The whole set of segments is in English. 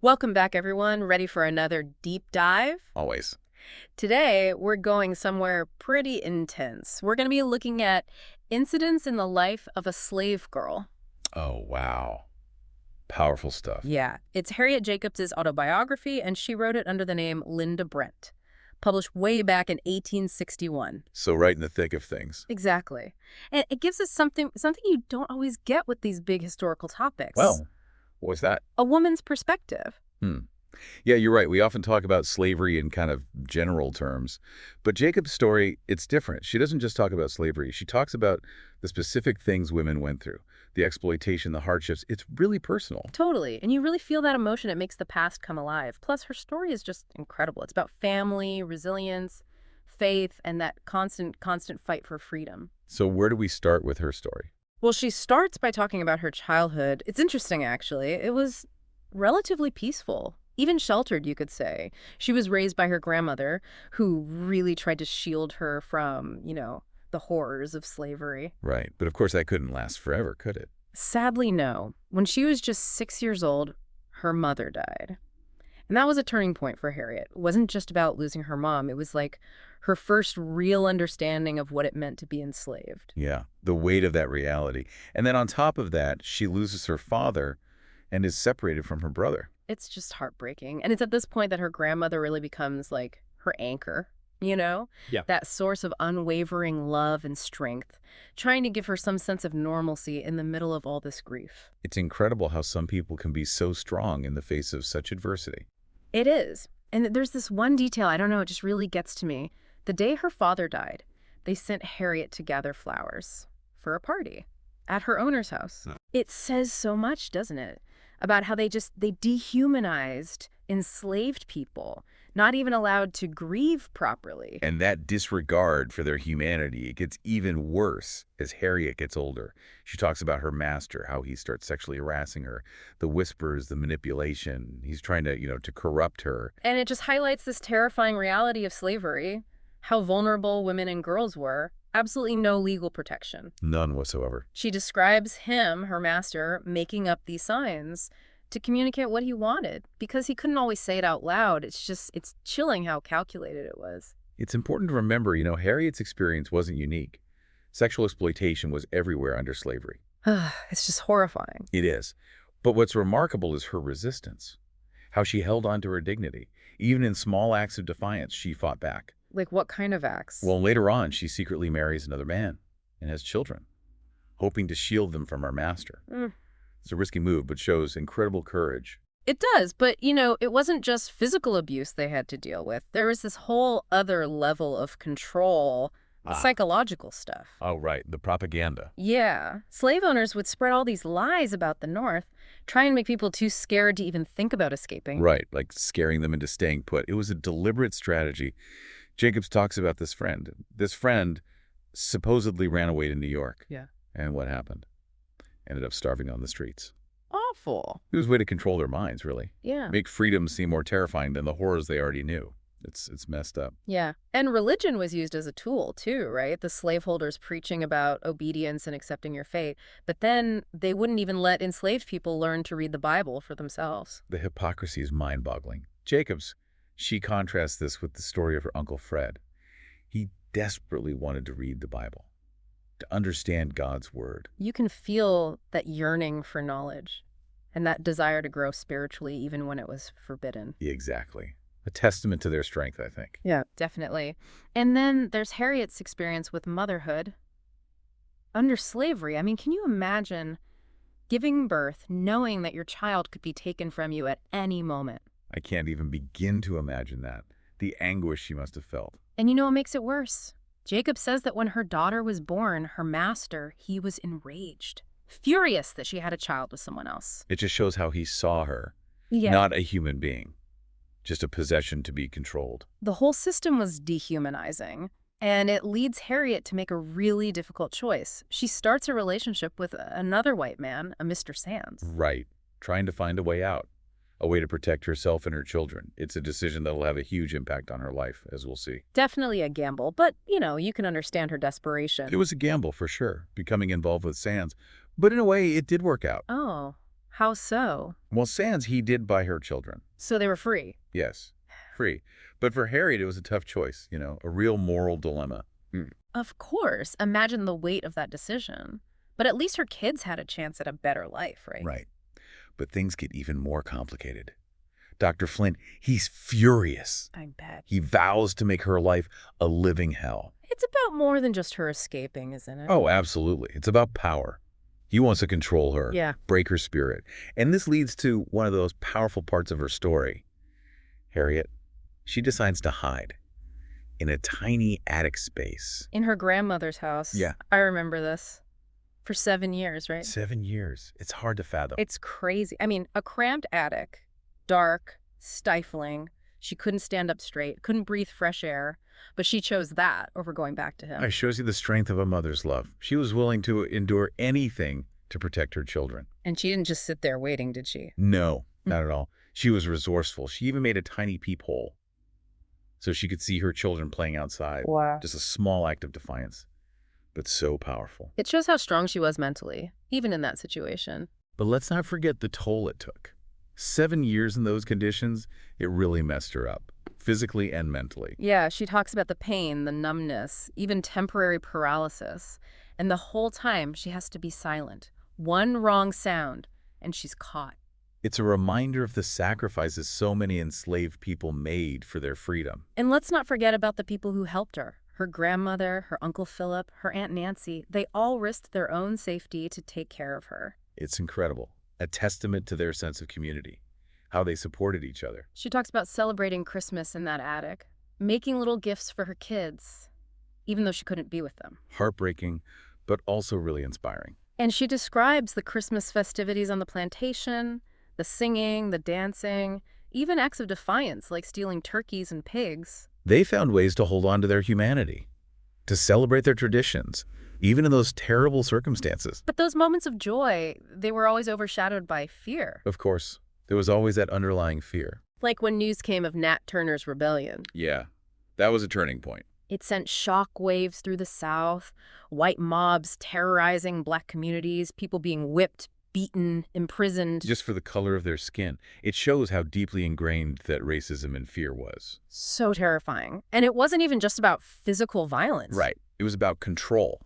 Welcome back, everyone. Ready for another deep dive? Always. Today, we're going somewhere pretty intense. We're going to be looking at incidents in the life of a slave girl. Oh, wow. Powerful stuff. Yeah, it's Harriet Jacobs' autobiography, and she wrote it under the name Linda Brent, published way back in 1861. So right in the thick of things. Exactly. And it gives us something you don't always get with these big historical topics. Well, what was that? A woman's perspective. Hmm. Yeah, you're right. We often talk about slavery in kind of general terms. But Jacob's story, it's different. She doesn't just talk about slavery. She talks about the specific things women went through, the exploitation, the hardships. It's really personal. Totally. And you really feel that emotion. It makes the past come alive. Plus, her story is just incredible. It's about family, resilience, faith, and that constant fight for freedom. So where do we start with her story? Well, she starts by talking about her childhood. It's interesting, actually. It was relatively peaceful, even sheltered, you could say. She was raised by her grandmother, who really tried to shield her from, the horrors of slavery. Right. But of course that couldn't last forever, could it? Sadly, no. When she was just 6 years old, her mother died. And that was a turning point for Harriet. It wasn't just about losing her mom. It was like her first real understanding of what it meant to be enslaved. Yeah. The weight of that reality. And then on top of that, she loses her father and is separated from her brother. It's just heartbreaking. And it's at this point that her grandmother really becomes like her anchor, you know? Yeah. That source of unwavering love and strength, trying to give her some sense of normalcy in the middle of all this grief. It's incredible how some people can be so strong in the face of such adversity. It is. And there's this one detail, I don't know, it just really gets to me. The day her father died, they sent Harriet to gather flowers for a party at her owner's house. Huh. It says so much, doesn't it? About how they dehumanized enslaved people, not even allowed to grieve properly. And that disregard for their humanity, it gets even worse as Harriet gets older. She talks about her master, how he starts sexually harassing her, the whispers, the manipulation. He's trying to corrupt her. And it just highlights this terrifying reality of slavery, how vulnerable women and girls were. Absolutely no legal protection. None whatsoever. She describes him, her master, making up these signs to communicate what he wanted because he couldn't always say it out loud. It's chilling how calculated it was. It's important to remember, Harriet's experience wasn't unique. Sexual exploitation was everywhere under slavery. It's just horrifying. It is. But what's remarkable is her resistance, how she held on to her dignity. Even in small acts of defiance, she fought back. Like what kind of acts? Well, later on, she secretly marries another man and has children, hoping to shield them from her master. It's a risky move, but shows incredible courage. It does, but, it wasn't just physical abuse they had to deal with. There was this whole other level of control, psychological stuff. Oh, right, the propaganda. Yeah. Slave owners would spread all these lies about the North, try and make people too scared to even think about escaping. Right, like scaring them into staying put. It was a deliberate strategy. Jacobs talks about this friend. This friend supposedly ran away to New York. Yeah. And what happened? Ended up starving on the streets. Awful. It was a way to control their minds, really. Yeah. Make freedom seem more terrifying than the horrors they already knew. It's messed up. Yeah. And religion was used as a tool, too, right? The slaveholders preaching about obedience and accepting your fate. But then they wouldn't even let enslaved people learn to read the Bible for themselves. The hypocrisy is mind-boggling. Jacobs, she contrasts this with the story of her Uncle Fred. He desperately wanted to read the Bible, to understand God's word. You can feel that yearning for knowledge and that desire to grow spiritually even when it was forbidden. Exactly. A testament to their strength, I think. Yeah, definitely. And then there's Harriet's experience with motherhood under slavery. I mean, can you imagine giving birth knowing that your child could be taken from you at any moment? I can't even begin to imagine that. The anguish she must have felt. And you know what makes it worse? Jacob says that when her daughter was born, her master, he was enraged, furious that she had a child with someone else. It just shows how he saw her, Yeah. not a human being, just a possession to be controlled. The whole system was dehumanizing, and it leads Harriet to make a really difficult choice. She starts a relationship with another white man, a Mr. Sands. Right. Trying to find a way out, a way to protect herself and her children. It's a decision that will have a huge impact on her life, as we'll see. Definitely a gamble, but, you can understand her desperation. It was a gamble for sure, becoming involved with Sands. But in a way, it did work out. Oh, How so? Well, Sands, he did buy her children. So they were free. Yes, free. But for Harriet, it was a tough choice, a real moral dilemma. Of course. Imagine the weight of that decision. But at least her kids had a chance at a better life, right? Right. But things get even more complicated. Dr. Flint, he's furious. I bet. He vows to make her life a living hell. It's about more than just her escaping, isn't it? Oh, absolutely. It's about power. He wants to control her, Yeah. break her spirit. And this leads to one of those powerful parts of her story. Harriet, she decides to hide in a tiny attic space. In her grandmother's house. Yeah. I remember this. For 7 years, right? 7 years. It's hard to fathom. It's crazy. I mean, a cramped attic, dark, stifling. She couldn't stand up straight, couldn't breathe fresh air, but she chose that over going back to him. It shows you the strength of a mother's love. She was willing to endure anything to protect her children. And she didn't just sit there waiting, did she? No, not at all. She was resourceful. She even made a tiny peephole so she could see her children playing outside. Wow. Just a small act of defiance, but so powerful. It shows how strong she was mentally, even in that situation. But let's not forget the toll it took. 7 years in those conditions, it really messed her up, physically and mentally. Yeah, she talks about the pain, the numbness, even temporary paralysis. And the whole time, she has to be silent. One wrong sound, and she's caught. It's a reminder of the sacrifices so many enslaved people made for their freedom. And let's not forget about the people who helped her. Her grandmother, her Uncle Philip, her Aunt Nancy, they all risked their own safety to take care of her. It's incredible, a testament to their sense of community, how they supported each other. She talks about celebrating Christmas in that attic, making little gifts for her kids, even though she couldn't be with them. Heartbreaking, but also really inspiring. And she describes the Christmas festivities on the plantation, the singing, the dancing, even acts of defiance like stealing turkeys and pigs. They found ways to hold on to their humanity, to celebrate their traditions, even in those terrible circumstances. But those moments of joy, they were always overshadowed by fear. Of course, there was always that underlying fear. Like when news came of Nat Turner's rebellion. Yeah, that was a turning point. It sent shock waves through the South, white mobs terrorizing black communities, people being whipped, beaten, imprisoned. Just for the color of their skin. It shows how deeply ingrained that racism and fear was. So terrifying. And it wasn't even just about physical violence. Right. It was about control.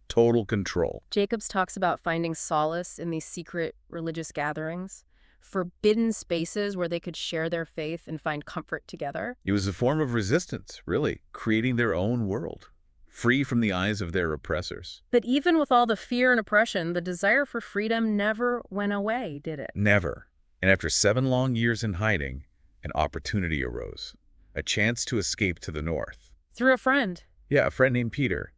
Total control. Jacobs talks about finding solace in these secret religious gatherings, forbidden spaces where they could share their faith and find comfort together. It was a form of resistance, really, creating their own world, free from the eyes of their oppressors. But even with all the fear and oppression, the desire for freedom never went away, did it? Never. And after 7 long years in hiding, an opportunity arose. A chance to escape to the north. Through a friend. Yeah, a friend named Peter.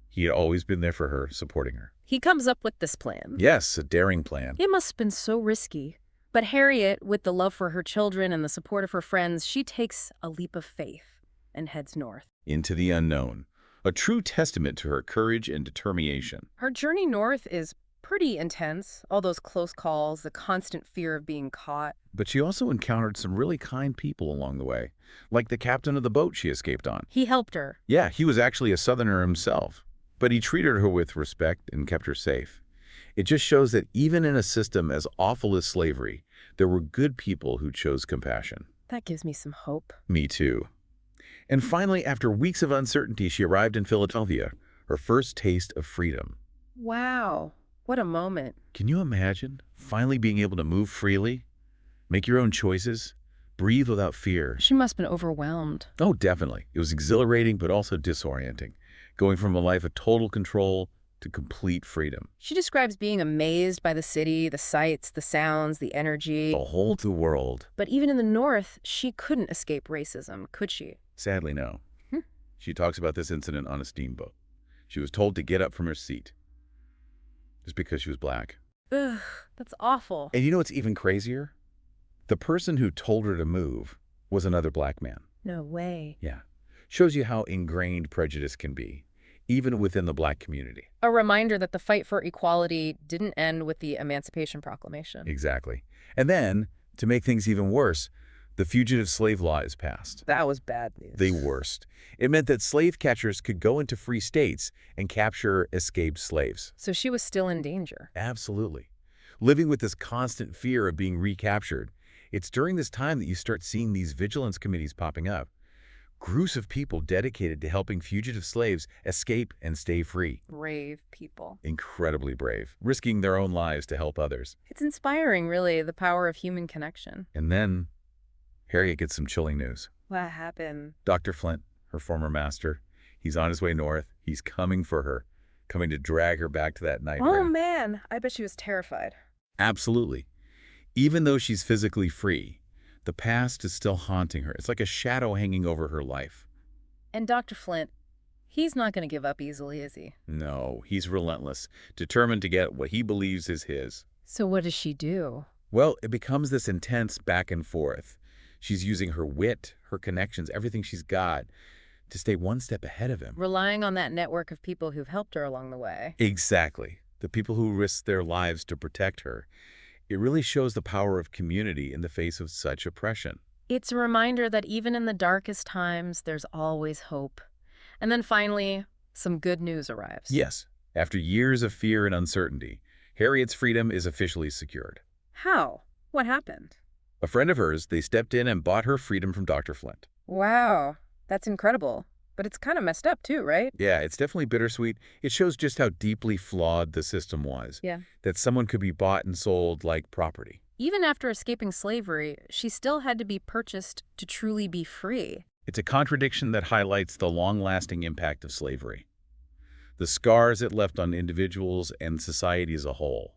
He had always been there for her, supporting her. He comes up with this plan. Yes, a daring plan. It must have been so risky. But Harriet, with the love for her children and the support of her friends, she takes a leap of faith and heads north. Into the unknown. A true testament to her courage and determination. Her journey north is pretty intense. All those close calls, the constant fear of being caught. But she also encountered some really kind people along the way, like the captain of the boat she escaped on. He helped her. Yeah, he was actually a Southerner himself, but he treated her with respect and kept her safe. It just shows that even in a system as awful as slavery, there were good people who chose compassion. That gives me some hope. Me too. And finally, after weeks of uncertainty, she arrived in Philadelphia, her first taste of freedom. Wow, what a moment. Can you imagine finally being able to move freely, make your own choices, breathe without fear? She must have been overwhelmed. Oh, definitely. It was exhilarating, but also disorienting, going from a life of total control to complete freedom. She describes being amazed by the city, the sights, the sounds, the energy. The whole new world. But even in the North, she couldn't escape racism, could she? Sadly, no. She talks about this incident on a steamboat. She was told to get up from her seat just because she was black. Ugh, that's awful. And you know what's even crazier? The person who told her to move was another black man. No way. Yeah. Shows you how ingrained prejudice can be, even within the black community. A reminder that the fight for equality didn't end with the Emancipation Proclamation. Exactly. And then, to make things even worse, the Fugitive Slave Law is passed. That was bad news. The worst. It meant that slave catchers could go into free states and capture escaped slaves. So she was still in danger. Absolutely. living with this constant fear of being recaptured. It's during this time that you start seeing these vigilance committees popping up. Groups of people dedicated to helping fugitive slaves escape and stay free. Brave people. Incredibly brave, risking their own lives to help others. It's inspiring, really, the power of human connection. And then Harriet gets some chilling news. What happened? Dr. Flint, her former master, he's on his way north. He's coming for her, coming to drag her back to that Oh, nightmare. man. I bet she was terrified. Absolutely. Even though she's physically free, the past is still haunting her. It's like a shadow hanging over her life. And Dr. Flint, he's not going to give up easily, is he? No, he's relentless, determined to get what he believes is his. So what does she do? Well, it becomes this intense back and forth. She's using her wit, her connections, everything she's got to stay one step ahead of him. Relying on that network of people who've helped her along the way. Exactly. The people who risk their lives to protect her. It really shows the power of community in the face of such oppression. It's a reminder that even in the darkest times, there's always hope. And then finally, some good news arrives. Yes, after years of fear and uncertainty, Harriet's freedom is officially secured. How? What happened? A friend of hers, they stepped in and bought her freedom from Dr. Flint. Wow, that's incredible. But it's kind of messed up too, right? Yeah, it's definitely bittersweet. It shows just how deeply flawed the system was. Yeah. That someone could be bought and sold like property. Even after escaping slavery, she still had to be purchased to truly be free. It's a contradiction that highlights the long-lasting impact of slavery, the scars it left on individuals and society as a whole.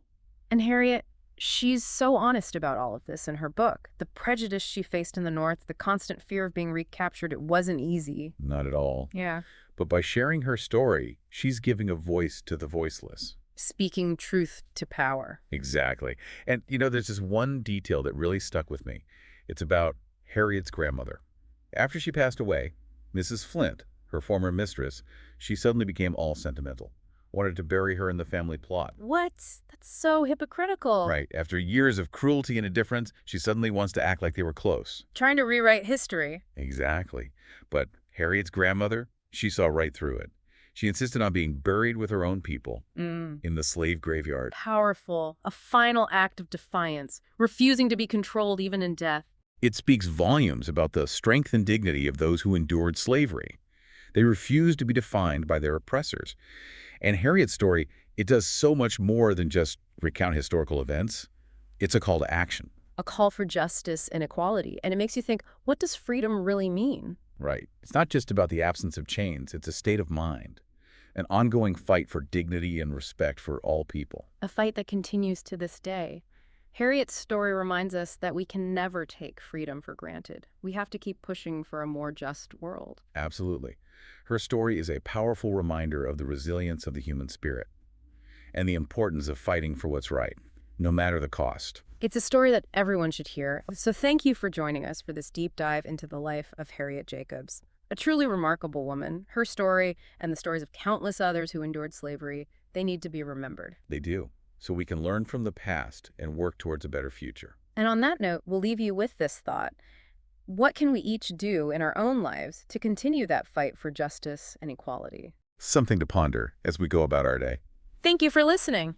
And Harriet, she's so honest about all of this in her book. The prejudice she faced in the North, the constant fear of being recaptured, it wasn't easy. Not at all. Yeah. But by sharing her story, she's giving a voice to the voiceless. Speaking truth to power. Exactly. And, you know, there's this one detail that really stuck with me. It's about Harriet's grandmother. After she passed away, Mrs. Flint, her former mistress, she suddenly became all sentimental. Wanted to bury her in the family plot. What? That's so hypocritical. Right. After years of cruelty and indifference, she suddenly wants to act like they were close. Trying to rewrite history. Exactly. But Harriet's grandmother, she saw right through it. She insisted on being buried with her own people in the slave graveyard. Powerful. A final act of defiance. Refusing to be controlled even in death. It speaks volumes about the strength and dignity of those who endured slavery. They refused to be defined by their oppressors. And Harriet's story, it does so much more than just recount historical events. It's a call to action. A call for justice and equality. And it makes you think, what does freedom really mean? Right. It's not just about the absence of chains. It's a state of mind. An ongoing fight for dignity and respect for all people. A fight that continues to this day. Harriet's story reminds us that we can never take freedom for granted. We have to keep pushing for a more just world. Absolutely. Her story is a powerful reminder of the resilience of the human spirit and the importance of fighting for what's right, no matter the cost. It's a story that everyone should hear. So thank you for joining us for this deep dive into the life of Harriet Jacobs. A truly remarkable woman. Her story and the stories of countless others who endured slavery, they need to be remembered. They do. So we can learn from the past and work towards a better future. And on that note, we'll leave you with this thought. What can we each do in our own lives to continue that fight for justice and equality? Something to ponder as we go about our day. Thank you for listening.